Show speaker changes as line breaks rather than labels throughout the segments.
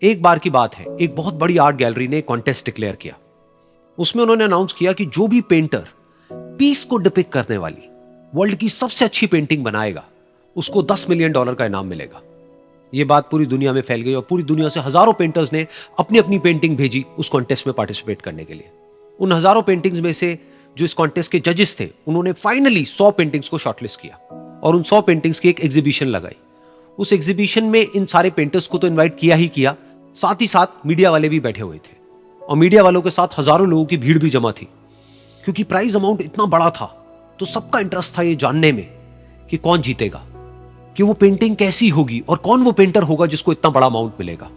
एक बार की बात है, एक बहुत बड़ी आर्ट गैलरी ने कॉन्टेस्ट डिक्लेयर किया। उसमें उन्होंने अनाउंस किया कि जो भी पेंटर पीस को डिपिक्ट करने वाली वर्ल्ड की सबसे अच्छी पेंटिंग बनाएगा, उसको $10 मिलियन का इनाम मिलेगा। यह बात पूरी दुनिया में फैल गई और पूरी दुनिया से हजारों पेंटर्स ने अपनी अपनी पेंटिंग भेजी उस कॉन्टेस्ट में पार्टिसिपेट करने के लिए। उन हजारों पेंटिंग्स में से जो इस कॉन्टेस्ट के जजेस थे, उन्होंने फाइनली 100 पेंटिंग्स को शॉर्टलिस्ट किया और उन 100 पेंटिंग्स की एक एग्जीबिशन लगाई। उस एग्जीबिशन में इन सारे पेंटर्स को तो इनवाइट किया ही किया, साथ ही साथ मीडिया वाले भी बैठे हुए थे और मीडिया वालों के साथ हजारों लोगों की भीड़ भी जमा थी। क्योंकि प्राइज अमाउंट इतना बड़ा था तो सबका इंटरेस्ट था ये जानने में कि कौन जीतेगा, कि वो पेंटिंग कैसी होगी और कौन वो पेंटर होगा जिसको इतना बड़ा अमाउंट मिलेगा।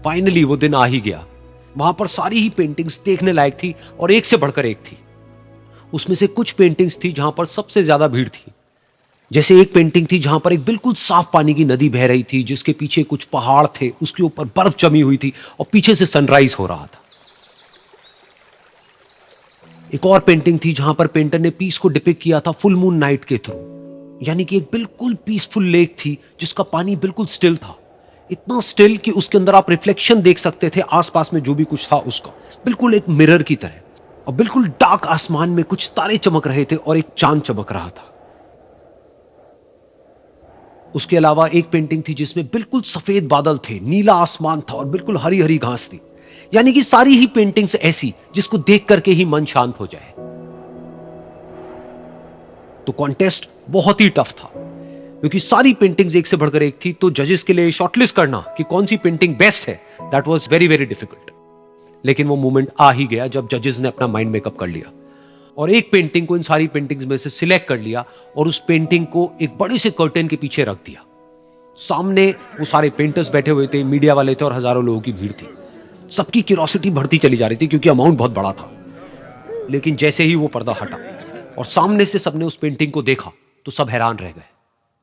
फाइनली वो दिन आ ही गया। वहां पर सारी ही पेंटिंग्स देखने लायक थी और एक से बढ़कर एक थी। उसमें से कुछ पेंटिंग्स थी जहां पर सबसे ज्यादा भीड़ थी। जैसे एक पेंटिंग थी जहां पर एक बिल्कुल साफ पानी की नदी बह रही थी, जिसके पीछे कुछ पहाड़ थे, उसके ऊपर बर्फ जमी हुई थी और पीछे से सनराइज हो रहा था। एक और पेंटिंग थी जहां पर पेंटर ने पीस को डिपिक्ट किया था फुल मून नाइट के थ्रू, यानी कि एक बिल्कुल पीसफुल लेक थी जिसका पानी बिल्कुल स्टिल था, इतना स्टिल कि उसके अंदर आप रिफ्लेक्शन देख सकते थे आसपास में जो भी कुछ था उसका, बिल्कुल एक मिरर की तरह। और बिल्कुल डार्क आसमान में कुछ तारे चमक रहे थे और एक चांद चमक रहा था। उसके अलावा एक पेंटिंग थी जिसमें बिल्कुल सफेद बादल थे, नीला आसमान था और बिल्कुल हरी हरी घास थी। यानी कि सारी ही पेंटिंग्स ऐसी जिसको देख करके ही मन शांत हो जाए। तो कॉन्टेस्ट बहुत ही टफ था क्योंकि सारी पेंटिंग्स एक से बढ़कर एक थी। तो जजेस के लिए शॉर्टलिस्ट करना कि कौन सी पेंटिंग बेस्ट है, that was very very difficult. लेकिन वो मोमेंट आ ही गया जब जजेस ने अपना माइंड मेकअप कर लिया और एक पेंटिंग को इन सारी पेंटिंग्स में से सिलेक्ट कर लिया और उस पेंटिंग को एक बड़े से कर्टेन के पीछे रख दिया। सामने वो सारे पेंटर्स बैठे हुए थे, मीडिया वाले थे और हजारों लोगों की भीड़ थी। सबकी क्यूरियोसिटी बढ़ती चली जा रही थी क्योंकि अमाउंट बहुत बड़ा था। लेकिन जैसे ही वो पर्दा हटा और सामने से सबने उस पेंटिंग को देखा तो सब हैरान रह गए।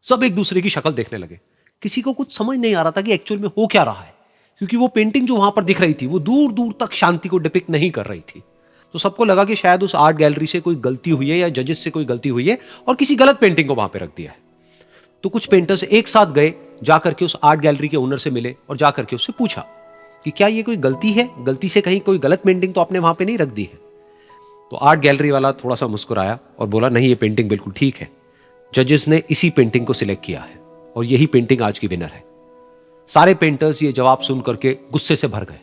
सब एक दूसरे की शक्ल देखने लगे। किसी को कुछ समझ नहीं आ रहा था कि एक्चुअल में हो क्या रहा है, क्योंकि वो पेंटिंग जो वहां पर दिख रही थी वो दूर दूर तक शांति को डिपिक्ट नहीं कर रही थी। तो सबको लगा कि शायद उस आर्ट गैलरी से कोई गलती हुई है या जजेस से कोई गलती हुई है और किसी गलत पेंटिंग को वहां पे रख दिया है। तो कुछ पेंटर्स एक साथ गए, जाकर के उस आर्ट गैलरी के ओनर से मिले और जाकर के उससे पूछा कि क्या ये कोई गलती है, गलती से कहीं कोई गलत पेंटिंग तो आपने वहां पे नहीं रख दी है। तो आर्ट गैलरी वाला थोड़ा सा मुस्कुराया और बोला, नहीं, ये पेंटिंग बिल्कुल ठीक है। जजेस ने इसी पेंटिंग को सिलेक्ट किया है और यही पेंटिंग आज की विनर है। सारे पेंटर्स ये जवाब सुन करके गुस्से से भर गए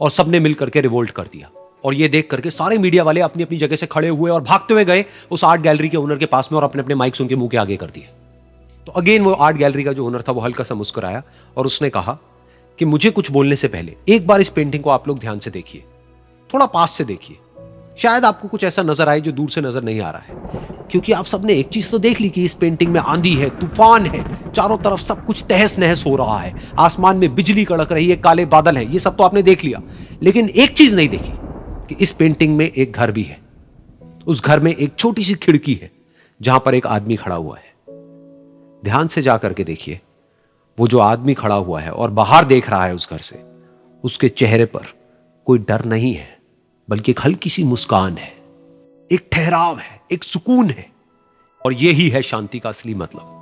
और सबने मिल करके रिवोल्ट कर दिया। और ये देख करके सारे मीडिया वाले अपनी अपनी जगह से खड़े हुए और भागते हुए गए उस आर्ट गैलरी के ओनर के पास में और अपने अपने माइक्स उनके मुंह के आगे कर दिए। तो अगेन वो आर्ट गैलरी का जो ओनर था वो हल्का सा मुस्कुराया और उसने कहा कि मुझे कुछ बोलने से पहले एक बार इस पेंटिंग को आप लोग ध्यान से देखिए, थोड़ा पास से देखिए, शायद आपको कुछ ऐसा नजर आए जो दूर से नजर नहीं आ रहा है। क्योंकि आप सबने एक चीज तो देख ली कि इस पेंटिंग में आंधी है, तूफान है, चारों तरफ सब कुछ तहस नहस हो रहा है, आसमान में बिजली कड़क रही है, काले बादल है, ये सब तो आपने देख लिया। लेकिन एक चीज नहीं देखी कि इस पेंटिंग में एक घर भी है। उस घर में एक छोटी सी खिड़की है जहां पर एक आदमी खड़ा हुआ है। ध्यान से जाकर के देखिए, वो जो आदमी खड़ा हुआ है और बाहर देख रहा है उस घर से, उसके चेहरे पर कोई डर नहीं है, बल्कि एक हल्की सी मुस्कान है, एक ठहराव है, एक सुकून है। और यही है शांति का असली मतलब।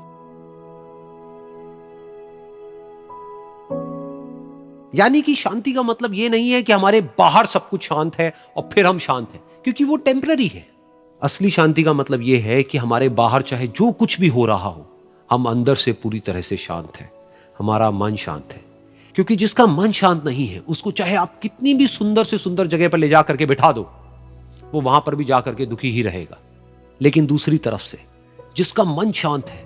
यानी कि शांति का मतलब यह नहीं है कि हमारे बाहर सब कुछ शांत है और फिर हम शांत हैं, क्योंकि वो टेम्पररी है। असली शांति का मतलब यह है कि हमारे बाहर चाहे जो कुछ भी हो रहा हो, हम अंदर से पूरी तरह से शांत हैं, हमारा मन शांत है। क्योंकि जिसका मन शांत नहीं है, उसको चाहे आप कितनी भी सुंदर से सुंदर जगह पर ले जाकर के बिठा दो, वो वहां पर भी जाकर के दुखी ही रहेगा। लेकिन दूसरी तरफ से जिसका मन शांत है,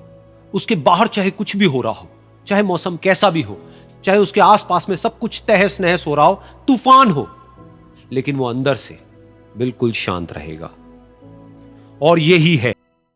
उसके बाहर चाहे कुछ भी हो रहा हो, चाहे मौसम कैसा भी हो, चाहे उसके आसपास में सब कुछ तहस नहस हो रहा हो, तूफान हो, लेकिन वो अंदर से बिल्कुल शांत रहेगा। और यही है